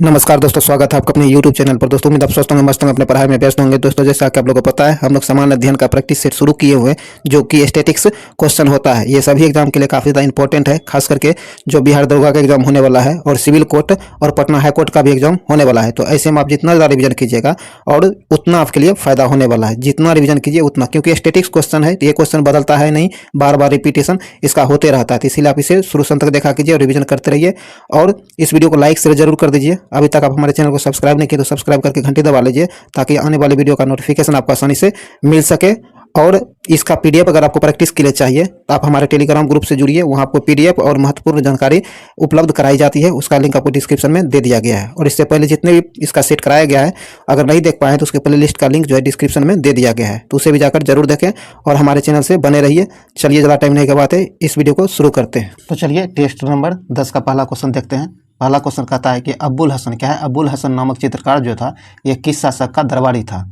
नमस्कार दोस्तों, स्वागत है आपका अपने YouTube चैनल पर। दोस्तों उम्मीद आप स्वस्थ होंगे, मस्त होंगे, अपने पढ़ाई में व्यस्त होंगे। दोस्तों जैसा कि आप लोगों को पता है, हम लोग सामान्य अध्ययन का प्रैक्टिस सेट शुरू किए हुए हैं, जो कि स्टैटिक्स क्वेश्चन होता है। ये सभी एग्जाम के लिए काफ़ी ज़्यादा इंपॉर्टेंट है, खास करके जो बिहार दरोगा का एग्जाम होने वाला है और सिविल कोर्ट और पटना हाई कोर्ट का भी एग्जाम होने वाला है। तो ऐसे में आप जितना ज़्यादा रिविजन कीजिएगा और उतना आपके लिए फायदा होने वाला है। जितना रिविजन कीजिए उतना, क्योंकि स्टैटिक्स क्वेश्चन है तो ये क्वेश्चन बदलता है नहीं, बार बार रिपीटेशन इसका होते रहता है। तो इसीलिए आप इसे शुरू से अंत तक देखा कीजिए और रिविजन करते रहिए। और इस वीडियो को लाइक शेयर जरूर कर दीजिए। अभी तक आप हमारे चैनल को सब्सक्राइब नहीं किए तो सब्सक्राइब करके घंटी दबा लीजिए, ताकि आने वाली वीडियो का नोटिफिकेशन आपको आसानी से मिल सके। और इसका पीडीएफ अगर आपको प्रैक्टिस के लिए चाहिए तो आप हमारे टेलीग्राम ग्रुप से जुड़िए, वहाँ आपको पीडीएफ और महत्वपूर्ण जानकारी उपलब्ध कराई जाती है। उसका लिंक आपको डिस्क्रिप्शन में दे दिया गया है। और इससे पहले जितने भी इसका सेट कराया गया है, अगर नहीं देख पाए तो उसके प्ले लिस्ट का लिंक जो है डिस्क्रिप्शन में दे दिया गया है, तो उसे भी जाकर जरूर देखें और हमारे चैनल से बने रहिए। चलिए, ज़्यादा टाइम नहीं गवाते, इस वीडियो को शुरू करते हैं। तो चलिए टेस्ट नंबर 10 का पहला क्वेश्चन देखते हैं। पहला क्वेश्चन कहता है कि अब्बुल हसन, क्या है, अब्बुल हसन नामक चित्रकार जो था ये किस शासक का दरबारी था?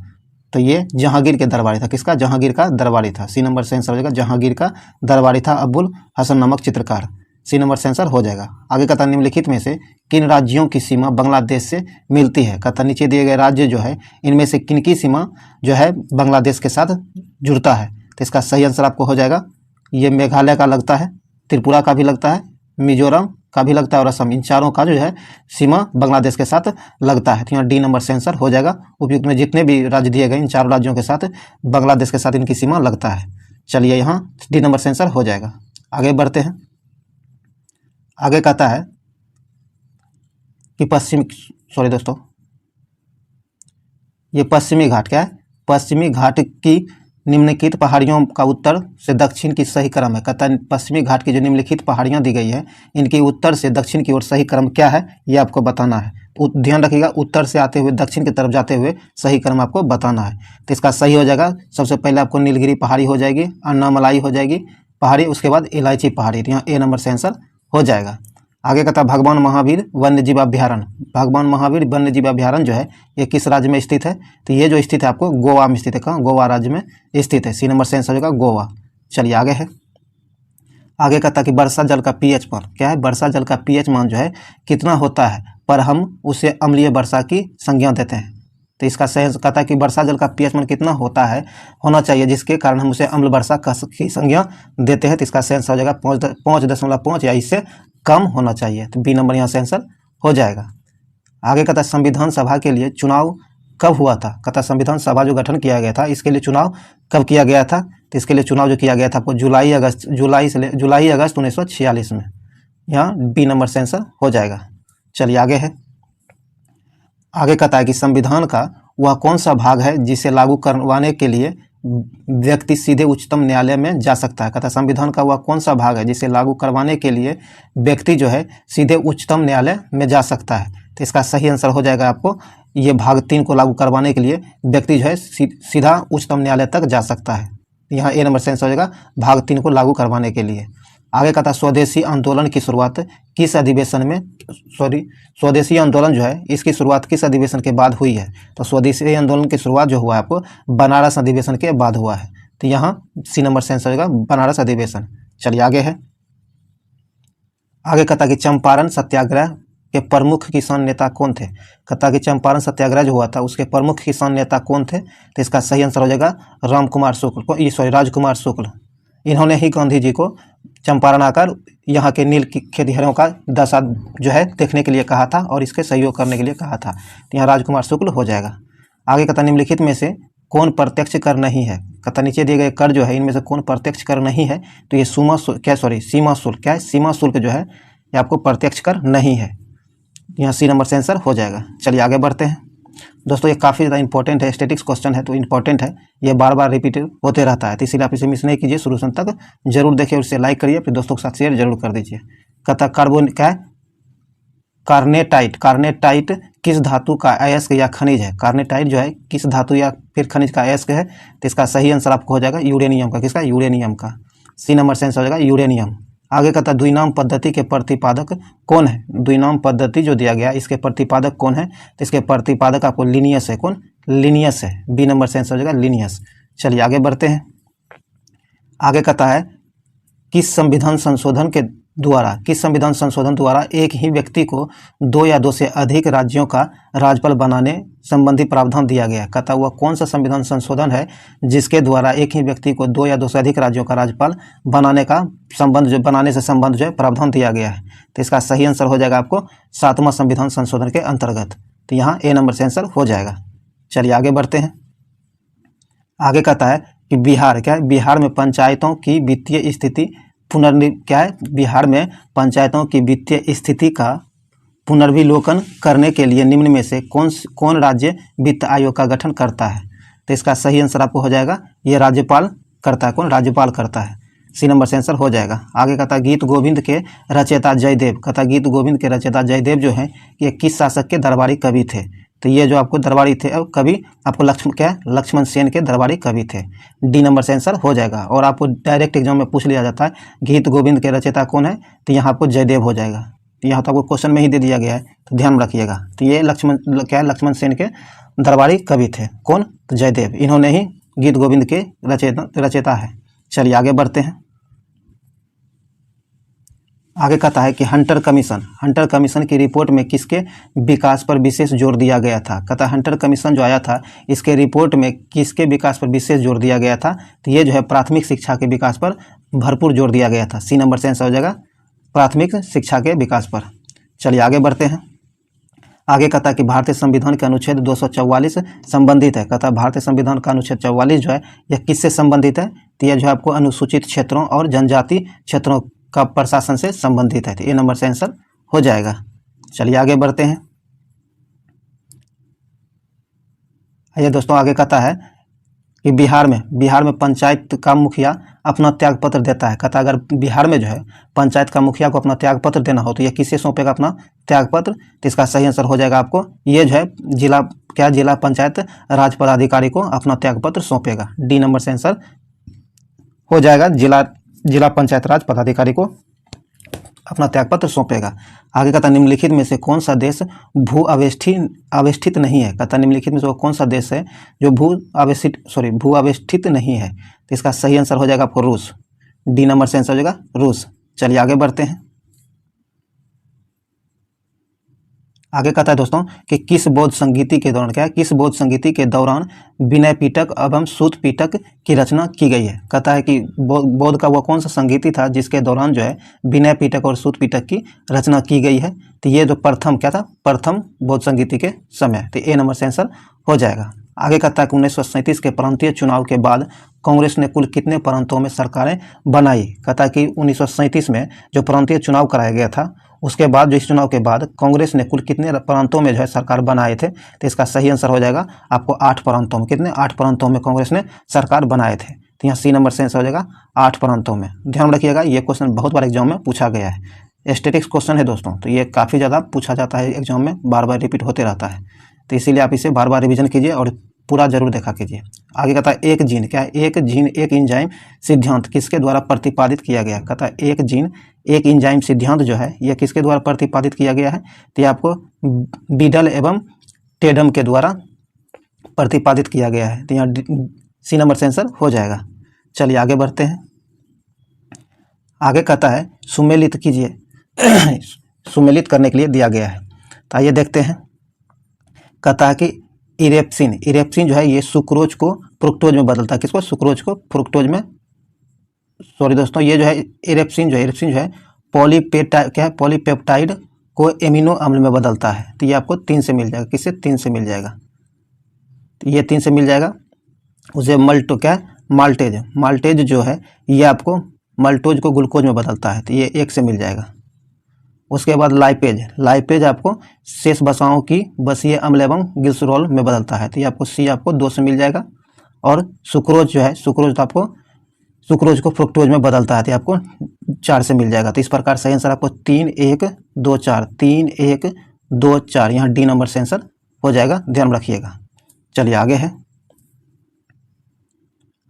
तो ये जहांगीर के दरबारी था। किसका? जहांगीर का दरबारी था। सी नंबर से आंसर हो जाएगा, जहांगीर का दरबारी था अब्बुल हसन नामक चित्रकार। सी नंबर से आंसर हो जाएगा। आगे कहता निम्नलिखित में से किन राज्यों की सीमा बांग्लादेश से मिलती है? कहता नीचे दिए गए राज्य जो है इनमें से किन की सीमा जो है बांग्लादेश के साथ जुड़ता है? तो इसका सही आंसर आपको हो जाएगा, ये मेघालय का लगता है, त्रिपुरा का भी लगता है, मिजोरम का भी लगता है और असम। इन चारों का जो है सीमा बांग्लादेश के साथ लगता है। तो यहाँ डी नंबर से आंसर हो जाएगा। उपयुक्त में जितने भी राज्य दिए गए इन चारों राज्यों के साथ बांग्लादेश के साथ इनकी सीमा लगता है। चलिए, यहाँ डी नंबर से आंसर हो जाएगा। आगे बढ़ते हैं। आगे कहता है कि ये पश्चिमी घाट, क्या है, पश्चिमी घाट की निम्नलिखित पहाड़ियों का उत्तर से दक्षिण की सही क्रम है। कहता है पश्चिमी घाट की जो निम्नलिखित पहाड़ियां दी गई है इनकी उत्तर से दक्षिण की ओर सही क्रम क्या है, ये आपको बताना है। ध्यान रखिएगा, उत्तर से आते हुए दक्षिण की तरफ जाते हुए सही क्रम आपको बताना है। तो इसका सही हो जाएगा, सबसे पहले आपको नीलगिरी पहाड़ी हो जाएगी, अन्नामलाई हो जाएगी पहाड़ी, उसके बाद इलायची पहाड़ी। तो यहाँ ए नंबर से आंसर हो जाएगा। आगे कहता है भगवान महावीर वन्य जीव अभ्यारण्य। भगवान महावीर वन्य जीव अभ्यारण्य जो है ये किस राज्य में स्थित है? तो ये जो स्थित है आपको गोवा में स्थित है। कहाँ? गोवा राज्य में स्थित है। सी नंबर से आंसर होगा गोवा। चलिए आगे है। आगे कहता है कि वर्षा जल का पीएच मान, क्या है, वर्षा जल का पीएच मान जो है कितना होता है पर हम उसे अम्लीय वर्षा की संज्ञा देते हैं? तो इसका सही कहता है कि वर्षा जल का पीएच मान कितना होना चाहिए जिसके कारण हम उसे अम्ल वर्षा की संज्ञा देते हैं? तो इसका सही आंसर हो जाएगा 5.5 या इससे कम होना चाहिए। तो बी नंबर यहाँ से आंसर हो जाएगा। आगे कहता है संविधान सभा के लिए चुनाव कब हुआ था? कहता है संविधान सभा जो गठन किया गया था इसके लिए चुनाव कब किया गया था? तो इसके लिए चुनाव जो किया गया था आपको जुलाई अगस्त 1946 में। यहाँ बी नंबर से आंसर हो जाएगा। चलिए आगे है। आगे कहता है कि संविधान का वह कौन सा भाग है जिसे लागू करवाने के लिए व्यक्ति सीधे उच्चतम न्यायालय में जा सकता है? कहता है संविधान का वह कौन सा भाग है जिसे लागू करवाने के लिए व्यक्ति जो है सीधे उच्चतम न्यायालय में जा सकता है? तो इसका सही आंसर हो जाएगा आपको, ये भाग 3 को लागू करवाने के लिए व्यक्ति जो है सीधा उच्चतम न्यायालय तक जा सकता है। यहाँ ए नंबर से आंसर हो जाएगा, भाग 3 को लागू करवाने के लिए। आगे कहता है स्वदेशी आंदोलन की शुरुआत किस अधिवेशन में, स्वदेशी आंदोलन जो है इसकी शुरुआत किस अधिवेशन के बाद हुई है? तो स्वदेशी आंदोलन की शुरुआत जो हुआ है आपको बनारस अधिवेशन के बाद हुआ है। तो यहाँ सी नंबर से आंसर होगा बनारस अधिवेशन। चलिए आगे है। आगे कहता कि चंपारण सत्याग्रह के प्रमुख किसान नेता कौन थे? कहता कि चंपारण सत्याग्रह जो हुआ था उसके प्रमुख किसान नेता कौन थे? तो इसका सही आंसर हो जाएगा राजकुमार शुक्ल। इन्होंने ही गांधी जी को चंपारण आकर यहाँ के नील खेतिहरों का दशा जो है देखने के लिए कहा था और इसके सहयोग करने के लिए कहा था। तो यहाँ राजकुमार शुक्ल हो जाएगा। आगे कहता निम्नलिखित में से कौन प्रत्यक्ष कर नहीं है? कहता नीचे दिए गए कर जो है इनमें से कौन प्रत्यक्ष कर नहीं है? तो ये सीमा शुल्क, क्या है, सीमा शुल्क जो है ये आपको प्रत्यक्ष कर नहीं है। यहाँ सी नंबर से आंसर हो जाएगा। चलिए आगे बढ़ते हैं। दोस्तों ये काफ़ी ज़्यादा इंपॉर्टेंट है, स्टैटिक्स क्वेश्चन है तो इंपॉर्टेंट है, ये बार बार रिपीट होते रहता है। तो इसीलिए आप इसे मिस नहीं कीजिए, शुरू से अंत तक जरूर देखिए और इसे लाइक करिए, फिर दोस्तों के साथ शेयर जरूर कर दीजिए। कहता क्या है, कार्नेटाइट किस धातु का अयस्क या खनिज है? कार्नेटाइट जो है किस धातु या फिर खनिज का अयस्क है? तो इसका सही आंसर आपको हो जाएगा यूरेनियम का। किसका? यूरेनियम का। सी नंबर से आंसर हो जाएगा यूरेनियम। आगे कहता द्विनाम पद्धति के प्रतिपादक कौन है? द्विनाम पद्धति जो दिया गया इसके प्रतिपादक कौन है? तो इसके प्रतिपादक आपको लिनियस है। कौन? लिनियस है। बी नंबर से आंसर हो जाएगा लिनियस। चलिए आगे बढ़ते हैं। आगे कहता है किस संविधान संशोधन के द्वारा, किस संविधान संशोधन द्वारा एक ही व्यक्ति को 2 या 2 से अधिक राज्यों का राज्यपाल बनाने संबंधी प्रावधान दिया गया? कहता हुआ कौन सा संविधान संशोधन है जिसके द्वारा एक ही व्यक्ति को 2 या 2 से अधिक राज्यों का राज्यपाल बनाने से संबंध जो है प्रावधान दिया गया है? तो इसका सही आंसर हो जाएगा आपको 7वां संविधान संशोधन के अंतर्गत। तो यहाँ ए नंबर से आंसर हो जाएगा। चलिए आगे बढ़ते हैं। आगे कहता है कि बिहार में पंचायतों की वित्तीय स्थिति बिहार में पंचायतों की वित्तीय स्थिति का पुनर्विलोकन करने के लिए निम्न में से कौन राज्य वित्त आयोग का गठन करता है? तो इसका सही आंसर आपको हो जाएगा, ये राज्यपाल करता है। कौन? राज्यपाल करता है। सी नंबर से आंसर हो जाएगा। आगे कहता है गीत गोविंद के रचयिता जयदेव। कहता गीत गोविंद के रचयिता जयदेव जो है ये किस शासक के दरबारी कवि थे? तो ये जो आपको दरबारी थे और कवि आपको लक्ष्मण सेन के दरबारी कवि थे। डी नंबर से आंसर हो जाएगा। और आपको डायरेक्ट एग्जाम में पूछ लिया जाता है गीत गोविंद के रचयिता कौन है, तो यहाँ आपको जयदेव हो जाएगा। तो यहाँ तो आपको क्वेश्चन में ही दे दिया गया है, तो ध्यान रखिएगा। तो ये लक्ष्मण सेन के दरबारी कवि थे। कौन? तो जयदेव। इन्होंने ही गीत गोविंद के रचयिता है। चलिए आगे बढ़ते हैं। आगे कहता है कि हंटर कमीशन की रिपोर्ट में किसके विकास पर विशेष जोर दिया गया था? कहता है हंटर कमीशन जो आया था इसके रिपोर्ट में किसके विकास पर विशेष जोर दिया गया था? तो ये जो है प्राथमिक शिक्षा के विकास पर भरपूर जोर दिया गया था। सी नंबर से आंसर हो जाएगा, प्राथमिक शिक्षा के विकास पर। चलिए आगे बढ़ते हैं। आगे कहता है कि भारतीय संविधान के अनुच्छेद 244 संबंधित है। कहता है भारतीय संविधान का अनुच्छेद 44 जो है यह किससे संबंधित है? तो यह जो है आपको अनुसूचित क्षेत्रों और जनजाति क्षेत्रों का प्रशासन से संबंधित है। तो ए नंबर से आंसर हो जाएगा। चलिए आगे बढ़ते हैं। आइए दोस्तों, आगे कहता है कि बिहार में पंचायत का मुखिया अपना त्याग पत्र देता है। कहता है अगर बिहार में जो है पंचायत का मुखिया को अपना त्याग पत्र देना हो तो यह किसे सौंपेगा अपना त्याग पत्र? तो इसका सही आंसर हो जाएगा आपको, ये जो है जिला पंचायत राज पदाधिकारी को अपना त्याग पत्र सौंपेगा। डी नंबर से आंसर हो जाएगा, जिला पंचायत राज पदाधिकारी को अपना त्यागपत्र सौंपेगा। आगे कहता निम्नलिखित में से कौन सा देश भू आवेष्टित नहीं है? कहता निम्नलिखित में से कौन सा देश है जो भू आवेष्टित नहीं है? तो इसका सही आंसर हो जाएगा आपको रूस। डी नंबर से आंसर हो जाएगा रूस। चलिए आगे बढ़ते हैं। आगे कहता है दोस्तों कि किस बौद्ध संगीति के दौरान विनय पिटक एवं सूत पिटक की रचना की गई है? कहता है कि बौद्ध का वह कौन सा संगीति था जिसके दौरान जो है विनय पिटक और सूत पिटक की रचना की गई है? तो ये जो प्रथम बौद्ध संगीति के समय। तो ए नंबर से आंसर हो जाएगा। आगे कहता है कि 1937 के प्रांतीय चुनाव के बाद कांग्रेस ने कुल कितने प्रांतों में सरकारें बनाई? कहता है कि 1937 में जो प्रांतीय चुनाव कराया गया था उसके बाद जो इस चुनाव के बाद कांग्रेस ने कुल कितने प्रांतों में जो है सरकार बनाए थे? तो इसका सही आंसर हो जाएगा आपको 8 प्रांतों में। कितने? 8 प्रांतों में कांग्रेस ने सरकार बनाए थे। तो यहाँ सी नंबर से आंसर हो जाएगा 8 प्रांतों में। ध्यान रखिएगा, ये क्वेश्चन बहुत बार एग्जाम में पूछा गया है। स्टैटिक्स क्वेश्चन है दोस्तों, तो ये काफ़ी ज़्यादा पूछा जाता है एग्जाम में, बार बार रिपीट होते रहता है। तो इसीलिए आप इसे बार बार रिविजन कीजिए और पूरा जरूर देखा कीजिए। आगे कहता है एक जीन एक इंजाइम सिद्धांत किसके द्वारा प्रतिपादित किया गया? कहता है एक जीन एक इंजाइम सिद्धांत जो है यह किसके द्वारा प्रतिपादित किया गया है? तो ये आपको बीडल एवं टेडम के द्वारा प्रतिपादित किया गया है। तो यहाँ सी नंबर से आंसर हो जाएगा। चलिए आगे बढ़ते हैं। आगे कहता है सुमेलित कीजिए सुमेलित करने के लिए दिया गया है। तो आइए देखते हैं। कहता है कि इरेप्सिन जो है ये सुक्रोज को फ्रुक्टोज में बदलता है। किसको? सुक्रोज को फ्रुक्टोज में। सॉरी दोस्तों, ये जो है इरेप्सिन जो है पॉलीपेप्टाइड को एमिनो अम्ल में बदलता है। तो ये आपको 3 से मिल जाएगा। किससे? 3 से मिल जाएगा। तो ये 3 से मिल जाएगा। उसे माल्टेज जो है ये आपको मल्टोज को ग्लूकोज में बदलता है। तो ये 1 से मिल जाएगा। उसके बाद लाइपेज आपको शेष वसाओं की बसीय अम्ल एवं ग्लिसरॉल में बदलता है। तो ये आपको सी आपको 2 से मिल जाएगा। और सुक्रोज को फ्रुक्टोज में बदलता है तो आपको 4 से मिल जाएगा। तो इस प्रकार सही आंसर आपको 3 1 2 4 यहाँ डी नंबर से आंसर हो जाएगा। ध्यान रखिएगा। चलिए आगे है।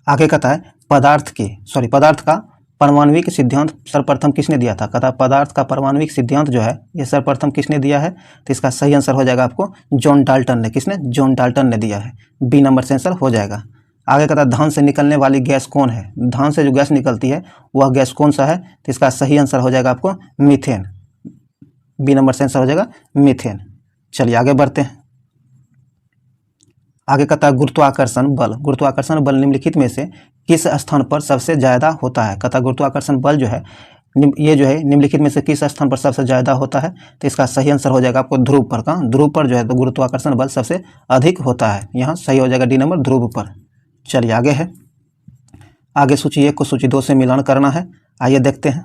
आगे कहता है पदार्थ का परमाणविक सिद्धांत सर्वप्रथम किसने दिया था? कहता है पदार्थ का परमाणविक सिद्धांत जो है ये सर्वप्रथम किसने दिया है? तो इसका सही आंसर हो जाएगा आपको जॉन डाल्टन ने। किसने? जॉन डाल्टन ने दिया है। बी नंबर से आंसर हो जाएगा। आगे कहता है धान से निकलने वाली गैस कौन है, धान से जो गैस निकलती है वह गैस कौन सा है, तो इसका सही आंसर हो जाएगा आपको मीथेन। बी नंबर से आंसर हो जाएगा मीथेन। चलिए आगे बढ़ते हैं। आगे कहता है गुरुत्वाकर्षण बल, गुरुत्वाकर्षण बल निम्नलिखित में से किस स्थान पर सबसे ज़्यादा होता है। कहता है गुरुत्वाकर्षण बल जो है ये जो है निम्नलिखित में से किस स्थान पर सबसे ज़्यादा होता है, तो इसका सही आंसर हो जाएगा आपको ध्रुव पर। कहाँ, ध्रुव पर जो है तो गुरुत्वाकर्षण बल सबसे अधिक होता है, यहाँ सही हो जाएगा डी नंबर ध्रुव पर। चलिए आगे है, आगे सूची 1 को सूची 2 से मिलान करना है। आइए देखते हैं।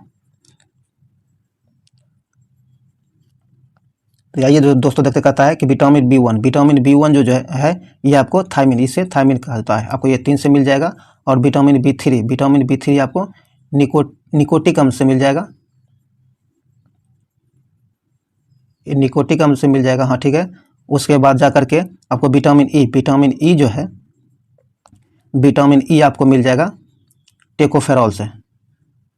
तो आइए दोस्तों देखते, कहता है कि विटामिन B1, विटामिन B1 जो है ये आपको थायमिन, इसे थायमिन कहता है, आपको ये 3 से मिल जाएगा। और विटामिन B3, विटामिन B3 आपको निकोटिक अम्ल से मिल जाएगा, निकोटिक अम्ल से मिल जाएगा, हाँ ठीक है। उसके बाद जा करके आपको विटामिन ई, विटामिन ई जो है विटामिन ई आपको मिल जाएगा टेकोफेरॉल से,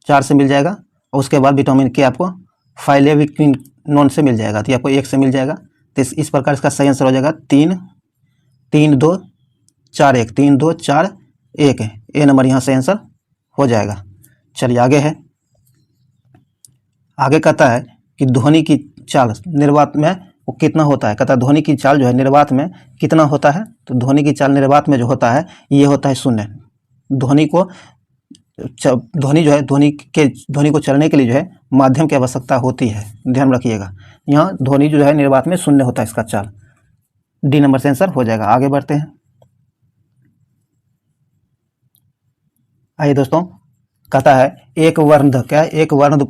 4 से मिल जाएगा। और उसके बाद विटामिन के आपको फाइलेविक्विनोन से मिल जाएगा, तो आपको 1 से मिल जाएगा। तो इस प्रकार इसका सही आंसर हो जाएगा 3 3 2 4 1, 3 2 4 1 है, ए नंबर यहाँ से आंसर हो जाएगा। चलिए आगे है, आगे कहता है कि ध्वनि की चाल निर्वात में वो कितना होता है। कहता है ध्वनि की चाल जो है निर्वात में कितना होता है, तो ध्वनि की चाल निर्वात में जो होता है ये होता है 0। ध्वनि जो है ध्वनि को चलने के लिए जो है माध्यम की आवश्यकता होती है, ध्यान रखिएगा। यहाँ ध्वनि जो है निर्वात में 0 होता है, इसका चाल डी नंबर से आंसर हो जाएगा। आगे बढ़ते हैं। आइए दोस्तों, कहता है एक वर्णद, क्या है, एक वर्णद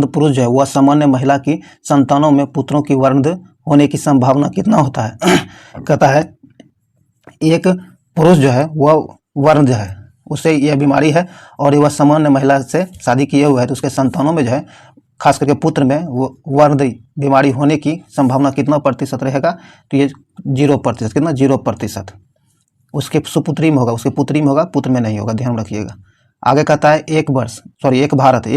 पुरुष जो है वह सामान्य महिला की संतानों में पुत्रों की वर्णद होने की संभावना कितना होता है। कहता है एक पुरुष जो है वह वर्णद है, उसे यह बीमारी है और वह सामान्य महिला से शादी किए हुए है, तो उसके संतानों में जो है खास करके पुत्र में वो वर्णद बीमारी होने की संभावना कितना प्रतिशत रहेगा, तो ये 0%, कितना 0%। उसके सुपुत्री में होगा, उसके पुत्री में होगा, पुत्र में नहीं होगा, ध्यान रखिएगा। आगे कहता है एक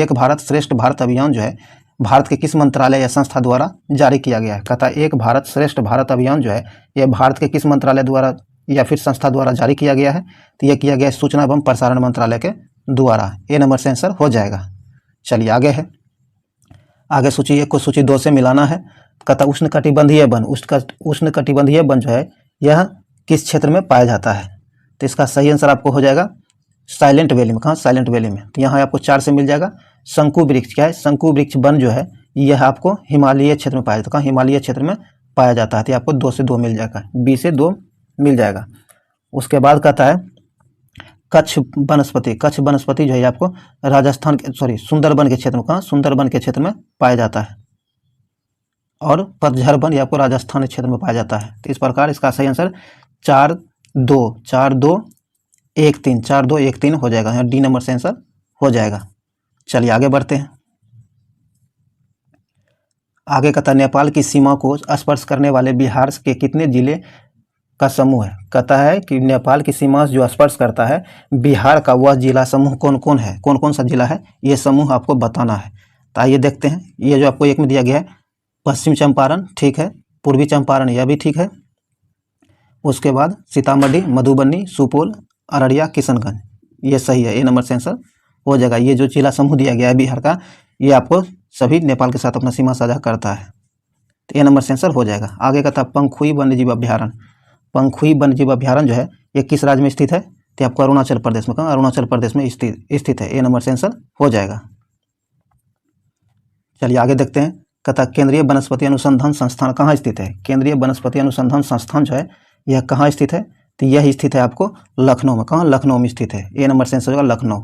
भारत श्रेष्ठ भारत अभियान जो है भारत के किस मंत्रालय या संस्था द्वारा जारी किया गया है। कहता है एक भारत श्रेष्ठ भारत अभियान जो है यह भारत के किस मंत्रालय द्वारा या फिर संस्था द्वारा जारी किया गया है, तो यह किया गया है सूचना एवं प्रसारण मंत्रालय के द्वारा, ए नंबर से आंसर हो जाएगा। चलिए आगे है, आगे सूची 1 को सूची 2 से मिलाना है। कहता है उष्णकटिबंधीय वन, उष्णकटिबंधीय वन जो है यह किस क्षेत्र में पाया जाता है, तो इसका सही आंसर आपको हो जाएगा साइलेंट वैली में। कहाँ, साइलेंट वैली में, तो यहाँ आपको 4 से मिल जाएगा। शंकु वृक्ष, क्या है, शंकु वृक्ष वन जो है यह आपको हिमालय क्षेत्र में पाया जाता है। कहाँ, हिमालय क्षेत्र में पाया जाता है, तो आपको 2 से 2 मिल जाएगा, बी से 2 मिल जाएगा। उसके बाद कहता है कच्छ वनस्पति जो है आपको राजस्थान के सुंदरबन के क्षेत्र में, कहाँ, सुंदरबन के क्षेत्र में पाया जाता है। और पतझड़ वन ये आपको राजस्थान के क्षेत्र में पाया जाता है। तो इस प्रकार इसका सही आंसर 4 2 1 3 हो जाएगा, यहाँ डी नंबर से आंसर हो जाएगा। चलिए आगे बढ़ते हैं। आगे कहता है नेपाल की सीमा को स्पर्श करने वाले बिहार के कितने जिले का समूह है। कहता है कि नेपाल की सीमा जो स्पर्श करता है बिहार का वह जिला समूह कौन कौन है, कौन कौन सा जिला है, ये समूह आपको बताना है। तो आइए देखते हैं। ये जो आपको 1 में दिया गया है पश्चिम चंपारण, ठीक है, पूर्वी चंपारण, यह भी ठीक है। उसके बाद सीतामढ़ी, मधुबनी, सुपौल, अररिया, किशनगंज, ये सही है, ए नंबर से आंसर हो जाएगा। ये जो जिला समूह दिया गया है बिहार का, ये आपको सभी नेपाल के साथ अपना सीमा साझा करता है, तो ए नंबर से आंसर हो जाएगा। आगे का था पंखुई वन्यजीव अभ्यारण्य, पंखुई वन्यजीव अभ्यारण्य जो है ये किस राज्य में स्थित है, तो आपको अरुणाचल प्रदेश में, कहाँ, अरुणाचल प्रदेश में स्थित है, ए नंबर से आंसर हो जाएगा। चलिए आगे देखते हैं। कहता केंद्रीय वनस्पति अनुसंधान संस्थान कहाँ स्थित है। केंद्रीय वनस्पति अनुसंधान संस्थान जो है यह कहाँ स्थित है, तो यह स्थित है आपको लखनऊ में। कहाँ, लखनऊ में स्थित है, ए नंबर से आंसर होगा लखनऊ।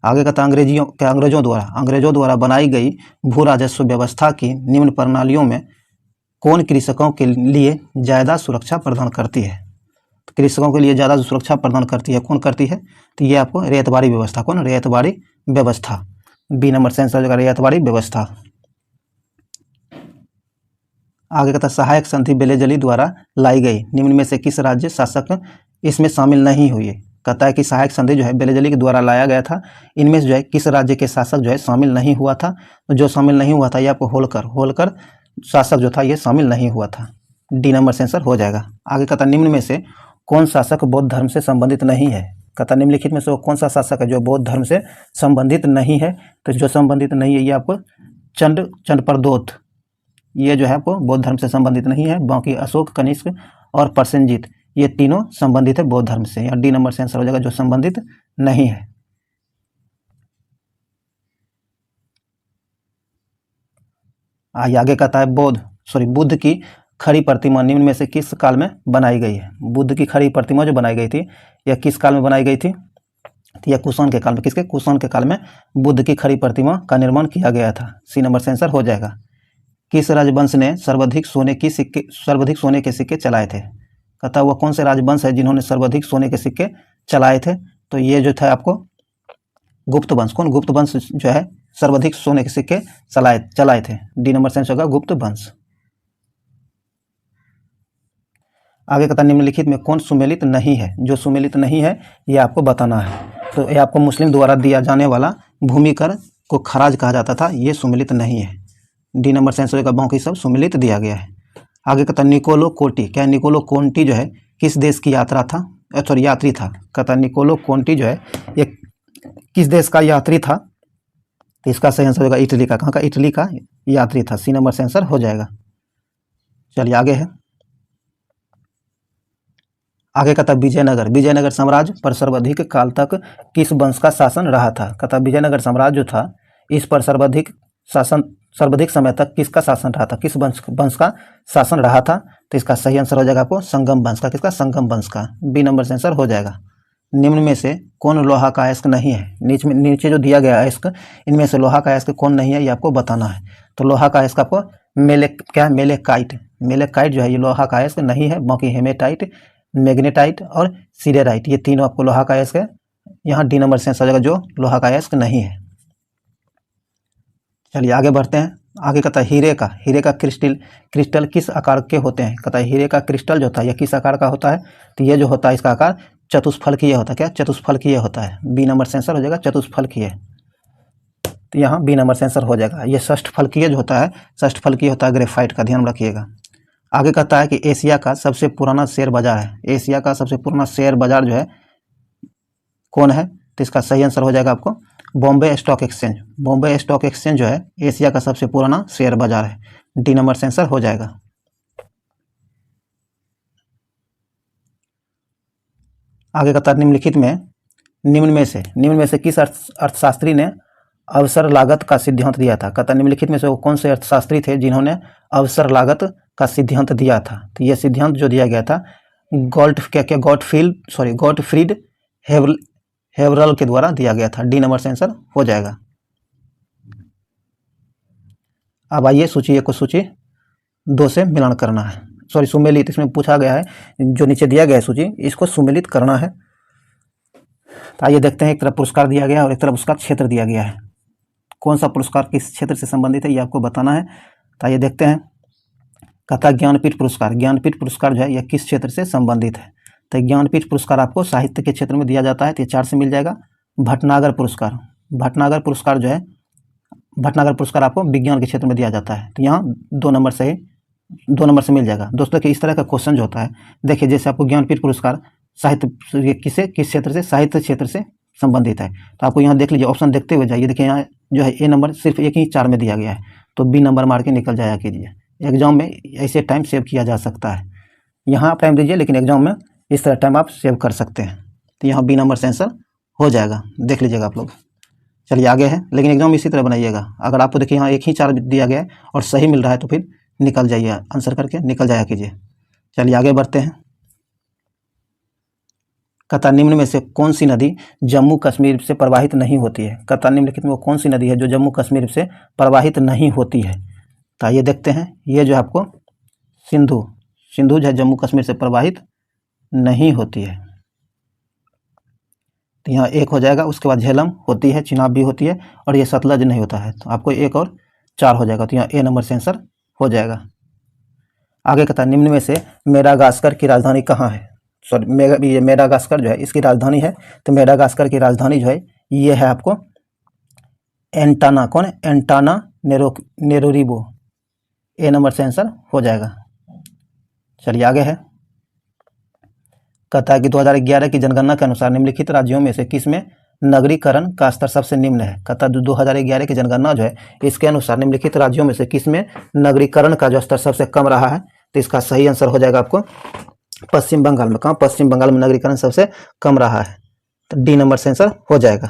आगे कहता अंग्रेजों द्वारा बनाई गई भू राजस्व व्यवस्था की निम्न प्रणालियों में कौन कृषकों के लिए ज़्यादा सुरक्षा प्रदान करती है। तो कृषकों के लिए ज़्यादा सुरक्षा प्रदान करती है, कौन करती है, तो ये आपको रैयतबाड़ी व्यवस्था, कौन, रैयतबाड़ी व्यवस्था, बी नंबर से आंसर होगा रैयतबाड़ी व्यवस्था। आगे कहता सहायक संधि बेलेजली द्वारा लाई गई निम्न में से किस राज्य शासक इसमें शामिल नहीं हुए। कहता है कि सहायक संधि जो है बेलेजली के द्वारा लाया गया था, इनमें से जो है किस राज्य के शासक जो है शामिल नहीं हुआ था। तो जो शामिल नहीं हुआ था ये आपको होलकर शासक जो था ये शामिल नहीं हुआ था, डी नंबर से आंसर हो जाएगा। आगे कहता निम्न में से कौन शासक बौद्ध धर्म से संबंधित नहीं है? कहता निम्नलिखित में से वो कौन सा शासक है जो बौद्ध धर्म से संबंधित नहीं है? तो जो संबंधित नहीं है ये आपको चंड प्रदोत, ये जो है आपको बौद्ध धर्म से संबंधित नहीं है। बाकी अशोक, कनिष्क और प्रसेनजीत ये तीनों संबंधित है बौद्ध धर्म से। यहाँ डी नंबर से आंसर हो जाएगा, जो संबंधित नहीं है। आगे कहता है बुद्ध की खड़ी प्रतिमा निम्न में से किस काल में बनाई गई है? बुद्ध की खड़ी प्रतिमा जो बनाई गई थी यह किस काल में बनाई गई थी? तो यह कुषाण के काल में। किसके? कुषाण के काल में बुद्ध की खड़ी प्रतिमा का निर्माण किया गया था। सी नंबर से आंसर हो जाएगा। किस राजवंश ने सर्वाधिक सोने के सिक्के चलाए थे? कहता वह कौन से राजवंश है जिन्होंने सर्वाधिक सोने के सिक्के चलाए थे? तो ये जो था आपको गुप्त वंश। कौन? गुप्त वंश जो है सर्वाधिक सोने के सिक्के चलाए थे। डी नंबर से आंसर होगा गुप्त वंश। आगे कहता निम्नलिखित में कौन सुमेलित नहीं है? जो सुमेलित नहीं है ये आपको बताना है। तो ये आपको मुस्लिम द्वारा दिया जाने वाला भूमि कर को खराज कहा जाता था, ये सुमेलित नहीं है। डी नंबर से आंसर होगा, बाकी सब सुमेलित दिया गया है। आगे कहता निकोलो कोंटी, क्या निकोलो कोंटी जो है किस देश की यात्री था? कहता निकोलो कोंटी जो है ये किस देश का यात्री था? तो इसका सही आंसर होगा इटली का। कहाँ का? इटली का यात्री था। सी नंबर से आंसर हो जाएगा। चलिए आगे है। आगे कहता विजयनगर साम्राज्य पर सर्वाधिक काल तक किस वंश का शासन रहा था? कहता विजयनगर साम्राज्य जो था इस पर सर्वाधिक समय तक किसका शासन रहा था? किस वंश का शासन रहा था? तो इसका सही आंसर हो जाएगा आपको संगम वंश का। किसका? संगम वंश का। बी नंबर से आंसर हो जाएगा। निम्न में से कौन लोहा का अयस्क नहीं है? नीचे जो दिया गया अयस्क, इनमें से लोहा का अयस्क कौन नहीं है ये आपको बताना है। तो लोहा का अयस्क आपको मेलेकाइट जो है ये लोहा का अयस्क नहीं है। बाकी हेमेटाइट, मैग्नेटाइट और सिडेराइट ये तीनों आपको लोहा का अयस्क है। यहाँ डी नंबर से आंसर हो जाएगा, जो लोहा का अयस्क नहीं है। चलिए आगे बढ़ते हैं। आगे कहता है हीरे का क्रिस्टल किस आकार के होते हैं? कहता है हीरे का क्रिस्टल जो होता है यह किस आकार का होता है? तो ये जो होता है इसका आकार चतुष्फलकीय होता है। क्या? चतुष्फलकीय होता है। बी नंबर से आंसर हो जाएगा चतुष्फलकीय। तो यहाँ बी नंबर से आंसर हो जाएगा। ये षष्ठफलकीय जो होता है, षष्ठफलकीय होता है ग्रेफाइट का, ध्यान रखिएगा। आगे कहता है कि एशिया का सबसे पुराना शेयर बाजार है। एशिया का सबसे पुराना शेयर बाजार जो है कौन है? तो इसका सही आंसर हो जाएगा आपको Bombay stock exchange. Bombay stock exchange जो है एशिया का सबसे पुराना शेयर बाजार है। डी नंबर से आंसर हो जाएगा। आगे कहता है निम्न में से किस अर्थशास्त्री ने अवसर लागत का सिद्धांत दिया था? कहता निम्नलिखित में से वो कौन से अर्थशास्त्री थे जिन्होंने अवसर लागत का सिद्धांत दिया था? तो यह सिद्धांत जो दिया गया था गॉटफ्रीड हेवरल के द्वारा दिया गया था। डी नंबर से आंसर हो जाएगा। अब आइए सूची 1 को सूची 2 से मिलान करना है। सुमेलित इसमें पूछा गया है, जो नीचे दिया गया है सूची इसको सुमेलित करना है। तो आइए देखते हैं। एक तरफ पुरस्कार दिया गया और एक तरफ उसका क्षेत्र दिया गया है। कौन सा पुरस्कार किस क्षेत्र से संबंधित है ये आपको बताना है। तो आइए देखते हैं। कहता ज्ञानपीठ पुरस्कार जो है यह किस क्षेत्र से संबंधित है? तो ज्ञानपीठ पुरस्कार आपको साहित्य के क्षेत्र में दिया जाता है, तो ये 4 से मिल जाएगा। भटनागर पुरस्कार जो है भटनागर पुरस्कार आपको विज्ञान के क्षेत्र में दिया जाता है, तो यहाँ 2 नंबर से मिल जाएगा। दोस्तों कि इस तरह का क्वेश्चन जो होता है, देखिए जैसे आपको ज्ञानपीठ पुरस्कार साहित्य किस क्षेत्र से? साहित्य क्षेत्र से संबंधित है। तो आपको यहाँ देख लीजिए, ऑप्शन देखते हुए जाइए। देखिए यहाँ जो है ए नंबर सिर्फ एक ही 4 में दिया गया है, तो बी नंबर मार के निकल जाया कीजिए। एग्जाम में ऐसे टाइम सेव किया जा सकता है। यहाँ आप टाइम दीजिए, लेकिन एग्जाम में इस तरह टाइम आप सेव कर सकते हैं। तो यहाँ बी नंबर से आंसर हो जाएगा, देख लीजिएगा आप लोग। चलिए आगे है, लेकिन एग्जाम इसी तरह बनाइएगा। अगर आपको देखिए यहाँ एक ही 4 दिया गया है और सही मिल रहा है तो फिर निकल जाइए, आंसर करके निकल जाया कीजिए। चलिए आगे बढ़ते हैं। कहता निम्न में से कौन सी नदी जम्मू कश्मीर से प्रवाहित नहीं होती है? कहता निम्नलिखित में वो कौन सी नदी है जो जम्मू कश्मीर से प्रवाहित नहीं होती है? तो ये देखते हैं। ये जो आपको सिंधु जो है जम्मू कश्मीर से प्रवाहित नहीं होती है, तो यहाँ 1 हो जाएगा। उसके बाद झेलम होती है, चिनाब भी होती है, और ये सतलज नहीं होता है, तो आपको 1 और 4 हो जाएगा। तो यहाँ ए नंबर से आंसर हो जाएगा। आगे कहता है निम्न में से मेडागास्कर की राजधानी कहाँ है? ये मेडागास्कर जो है इसकी राजधानी है, तो मेडागास्कर की राजधानी जो है ये है आपको एंटाना। कौन है? एंटाना नेरोरिबो। ए नंबर से आंसर हो जाएगा। चलिए आगे है। कहता है कि 2011 की जनगणना के अनुसार निम्नलिखित राज्यों में से किस में नगरीकरण का स्तर सबसे निम्न है। कहता है 2011 की जनगणना जो है इसके अनुसार निम्नलिखित राज्यों में से किस में नगरीकरण का जो स्तर सबसे कम रहा है, तो इसका सही आंसर हो जाएगा आपको पश्चिम बंगाल में। कहाँ? पश्चिम बंगाल में नगरीकरण सबसे कम रहा है, तो डी नंबर से आंसर हो जाएगा।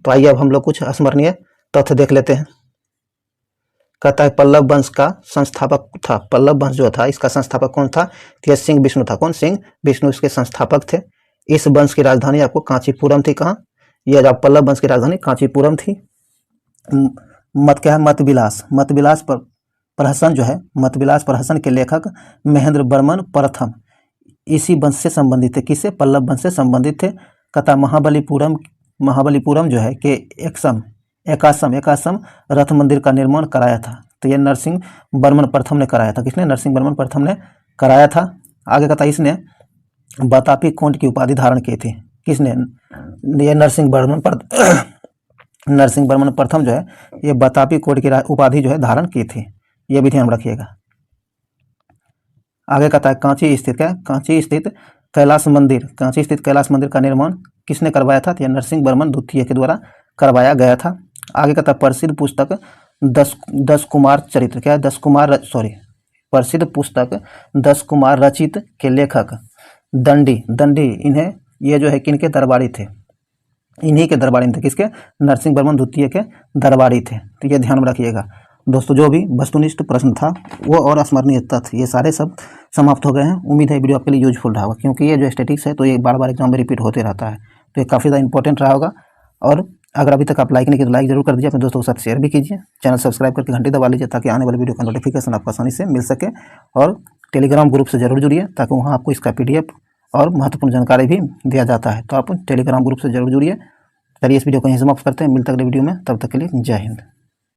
तो आइए अब हम लोग कुछ स्मरणीय तथ्य देख लेते हैं। कहता है पल्लव वंश का संस्थापक था, पल्लव वंश जो था इसका संस्थापक कौन था? तो यह सिंह विष्णु था। कौन? सिंह विष्णु इसके संस्थापक थे। इस वंश की राजधानी आपको कांचीपुरम थी। कहाँ? यह जब पल्लव वंश की राजधानी कांचीपुरम थी। मत क्या है? मतविलास। मतविलास पर प्रहसन जो है, मतविलास प्रहसन के लेखक महेंद्र वर्मन प्रथम इसी वंश से संबंधित थे। किससे? पल्लव वंश से संबंधित थे। कहता महाबलीपुरम जो है कि एकासम रथ मंदिर का निर्माण कराया था। तो यह नरसिंह वर्मन प्रथम ने कराया था। किसने? नरसिंह वर्मन प्रथम ने कराया था। आगे कहता इसने बतापी कोंड की उपाधि धारण की थी। किसने? ये नरसिंह वर्मन प्रथम जो है ये बतापी कोंड की उपाधि जो है धारण की थी। ये भी ध्यान रखिएगा। आगे कहता है कांची स्थित कैलाश मंदिर का निर्माण किसने करवाया था? तो यह नरसिंह वर्मन द्वितीय के द्वारा करवाया गया था। आगे कहता है प्रसिद्ध पुस्तक दस कुमार चरित्र क्या है? प्रसिद्ध पुस्तक 10 कुमार रचित के लेखक दंडी इन्हें ये जो है किनके दरबारी थे? इन्हीं के दरबारी थे। किसके? नरसिंह वर्मन द्वितीय के दरबारी थे। तो ये ध्यान में रखिएगा दोस्तों। जो भी वस्तुनिष्ठ प्रश्न था वो और स्मरणीय तथ्य ये सारे सब समाप्त हो गए हैं। उम्मीद है वीडियो आपके लिए यूजफुल रहा होगा, क्योंकि ये जो स्टैटिक्स है तो ये बार बार एग्जाम में रिपीट होते रहता है, तो ये काफ़ी ज़्यादा इंपॉर्टेंट रहा होगा। और अगर अभी तक आप लाइक नहीं किए तो लाइक जरूर कर दीजिए, अपने दोस्तों के साथ शेयर भी कीजिए, चैनल सब्सक्राइब करके घंटी दबा लीजिए ताकि आने वाले वीडियो का नोटिफिकेशन आपको आसानी से मिल सके। और टेलीग्राम ग्रुप से जरूर जुड़िए ताकि वहाँ आपको इसका PDF और महत्वपूर्ण जानकारी भी दिया जाता है। तो आप टेलीग्राम ग्रुप से जरूर जुड़िए। चलिए इस वीडियो को यहीं समाप्त करते हैं, मिलते हैं अगले वीडियो में, तब तक के लिए जय हिंद।